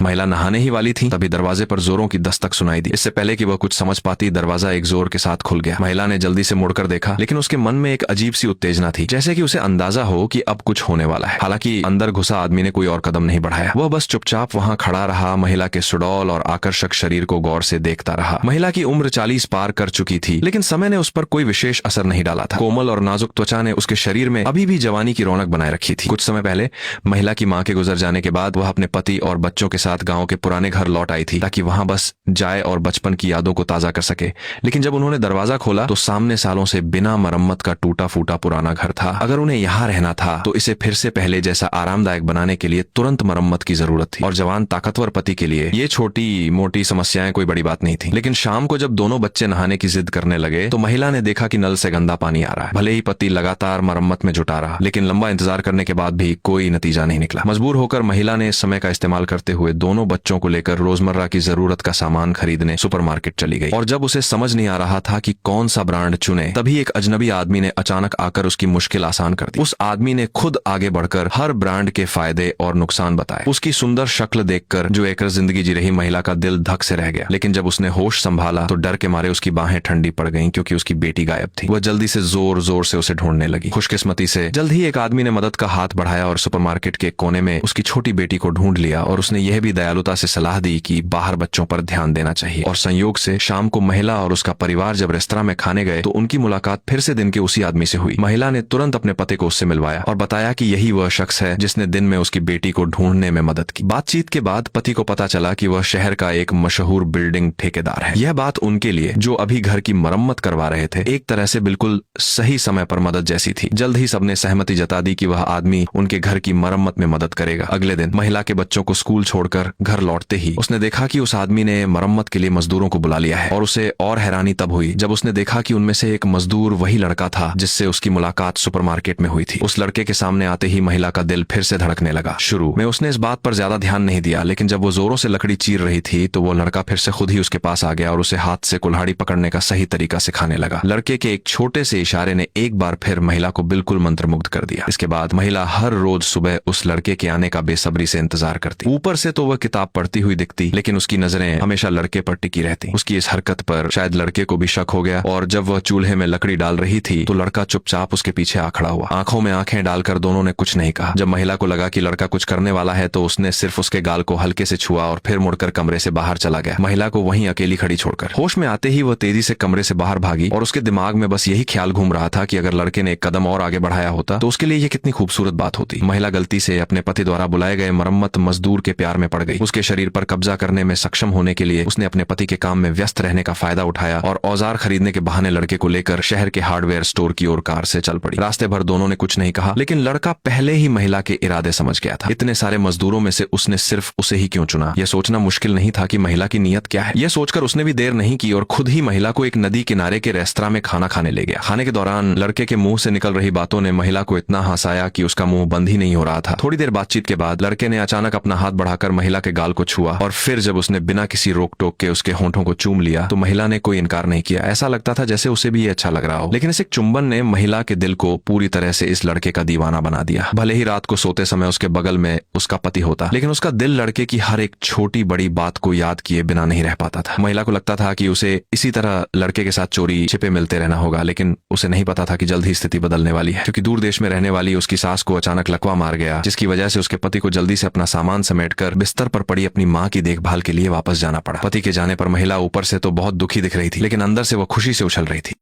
महिला नहाने ही वाली थी, तभी दरवाजे पर जोरों की दस्तक सुनाई दी। इससे पहले कि वह कुछ समझ पाती, दरवाजा एक जोर के साथ खुल गया। महिला ने जल्दी से मुड़कर देखा, लेकिन उसके मन में एक अजीब सी उत्तेजना थी, जैसे कि उसे अंदाजा हो कि अब कुछ होने वाला है। हालांकि अंदर घुसा आदमी ने कोई और कदम नहीं बढ़ाया, वह बस चुपचाप वहां खड़ा रहा, महिला के सुडौल और आकर्षक शरीर को गौर से देखता रहा। महिला की उम्र 40 पार कर चुकी थी, लेकिन समय ने उस पर कोई विशेष असर नहीं डाला था। कोमल और नाजुक त्वचा ने उसके शरीर में अभी भी जवानी की रौनक बनाए रखी थी। कुछ समय पहले महिला की मां के गुजर जाने के बाद वह अपने पति और बच्चों के साथ गांव के पुराने घर लौट आई थी, ताकि वहां बस जाए और बचपन की यादों को ताजा कर सके। लेकिन जब उन्होंने दरवाजा खोला तो सामने सालों से बिना मरम्मत का टूटा फूटा पुराना घर था। अगर उन्हें यहाँ रहना था तो इसे फिर से पहले जैसा आरामदायक बनाने के लिए तुरंत मरम्मत की जरूरत थी। और जवान ताकतवर पति के लिए ये छोटी मोटी समस्याएं कोई बड़ी बात नहीं थी। लेकिन शाम को जब दोनों बच्चे नहाने की जिद करने लगे तो महिला ने देखा कि नल से गंदा पानी आ रहा है। भले ही पति लगातार मरम्मत में जुटा रहा, लेकिन लंबा इंतजार करने के बाद भी कोई नतीजा नहीं निकला। मजबूर होकर महिला ने इस समय का इस्तेमाल करते हुए दोनों बच्चों को लेकर रोजमर्रा की जरूरत का सामान खरीदने सुपरमार्केट चली गई। और जब उसे समझ नहीं आ रहा था कि कौन सा ब्रांड चुने, तभी एक अजनबी आदमी ने अचानक आकर उसकी मुश्किल आसान कर दी। उस आदमी ने खुद आगे बढ़कर हर ब्रांड के फायदे और नुकसान बताए। उसकी सुंदर शक्ल देखकर जो एक जिंदगी जी रही महिला का दिल धक से रह गया। लेकिन जब उसने होश संभाला तो डर के मारे उसकी बाहें ठंडी पड़ गईं, क्योंकि उसकी बेटी गायब थी। वह जल्दी से जोर जोर से उसे ढूंढने लगी। खुशकिस्मती से जल्द ही एक आदमी ने मदद का हाथ बढ़ाया और सुपरमार्केट के कोने में उसकी छोटी बेटी को ढूंढ लिया। और उसने यह भी दयालुता से सलाह दी कि बाहर बच्चों पर ध्यान देना चाहिए। और संयोग से शाम को महिला और उसका परिवार जब रेस्तरां में खाने गए तो उनकी मुलाकात फिर से दिन के उसी आदमी से हुई। महिला ने तुरंत अपने पति को उससे मिलवाया और बताया कि यही वह शख्स है जिसने दिन में उसकी बेटी को ढूंढने में मदद की। बातचीत के बाद पति को पता चला कि वह शहर का एक मशहूर बिल्डिंग ठेकेदार है। यह बात उनके लिए, जो अभी घर की मरम्मत करवा रहे थे, एक तरह से बिल्कुल सही समय पर मदद जैसी थी। जल्द ही सबने सहमति जता दी कि वह आदमी उनके घर की मरम्मत में मदद करेगा। अगले दिन महिला के बच्चों को स्कूल छोड़कर घर लौटते ही उसने देखा कि उस आदमी ने मरम्मत के लिए मजदूरों को बुला लिया है। और उसे और हैरानी तब हुई जब उसने देखा कि उनमें से एक मजदूर वही लड़का था जिससे उसकी मुलाकात सुपरमार्केट में हुई थी। उस लड़के के सामने आते ही महिला का दिल फिर से धड़कने लगा। शुरू में उसने इस बात पर ज्यादा ध्यान नहीं दिया, लेकिन जब वो जोरों से लकड़ी चीर रही थी तो वो लड़का फिर से खुद ही उसके पास आ गया और उसे हाथ से कुल्हाड़ी पकड़ने का सही तरीका सिखाने लगा। लड़के के एक छोटे से इशारे ने एक बार फिर महिला को बिल्कुल मंत्रमुग्ध कर दिया। इसके बाद महिला हर रोज सुबह उस लड़के के आने का बेसब्री से इंतजार करती। ऊपर से तो वह किताब पढ़ती हुई दिखती, लेकिन उसकी नजरें हमेशा लड़के पर टिकी रहती। उसकी इस हरकत पर शायद लड़के को भी शक हो गया, और जब वह चूल्हे में लकड़ी डाल रही थी तो लड़का चुपचाप उसके पीछे आ खड़ा हुआ। आंखों में आंखें डालकर दोनों ने कुछ नहीं कहा। जब महिला को लगा कि लड़का कुछ करने वाला है तो उसने सिर्फ उसके गाल को हल्के से छुआ और फिर मुड़कर कमरे से बाहर चला गया, महिला को वहीं अकेली खड़ी छोड़कर। होश में आते ही वह तेजी से कमरे से बाहर भागी और उसके दिमाग में बस यही ख्याल घूम रहा था कि अगर लड़के ने एक कदम और आगे बढ़ाया होता तो उसके लिए यह कितनी खूबसूरत बात होती। महिला गलती से अपने पति द्वारा बुलाए गए मरम्मत मजदूर के प्यार में पड़ गई। उसके शरीर पर कब्जा करने में सक्षम होने के लिए उसने अपने पति के काम में व्यस्त रहने का फायदा उठाया और औजार खरीदने के बहाने लड़के को लेकर शहर के हार्डवेयर स्टोर की ओर कार से चल पड़ी। रास्ते भर दोनों ने कुछ नहीं कहा, लेकिन लड़का पहले ही महिला के इरादे समझ गया था। इतने सारे मजदूरों में से उसने सिर्फ उसे ही क्यों चुना? यह सोचना मुश्किल नहीं था कि महिला की नीयत क्या है। यह सोचकर उसने भी देर नहीं की और खुद ही महिला को एक नदी किनारे के रेस्तरां में खाना खाने ले गया। खाने के दौरान लड़के के मुंह से निकल रही बातों ने महिला को इतना हंसाया कि उसका मुंह बंद ही नहीं हो रहा था। थोड़ी देर बातचीत के बाद लड़के ने अचानक अपना हाथ बढ़ाकर महिला के गाल को छुआ और फिर जब उसने बिना किसी रोक टोक के उसके होंठों को चूम लिया तो महिला ने कोई इनकार नहीं किया। ऐसा लगता था जैसे उसे भी ये अच्छा लग रहा हो। लेकिन इस एक चुंबन ने महिला के दिल को पूरी तरह से इस लड़के का दीवाना बना दिया। भले ही रात को सोते समय उसके बगल में उसका पति होता, लेकिन उसका दिल लड़के की हर एक छोटी बड़ी बात को याद किए बिना नहीं रह पाता था। महिला को लगता था कि उसे इसी तरह लड़के के साथ चोरी छिपे मिलते रहना होगा, लेकिन उसे नहीं पता था कि जल्द ही स्थिति बदलने वाली है, क्योंकि दूर देश में रहने वाली उसकी सास को अचानक लकवा मार गया, जिसकी वजह से उसके पति को जल्दी से अपना सामान समेटकर बिस्तर पर पड़ी अपनी मां की देखभाल के लिए वापस जाना पड़ा। पति के जाने पर महिला ऊपर से तो बहुत दुखी दिख रही थी, लेकिन अंदर से वह खुशी से उछल रही थी।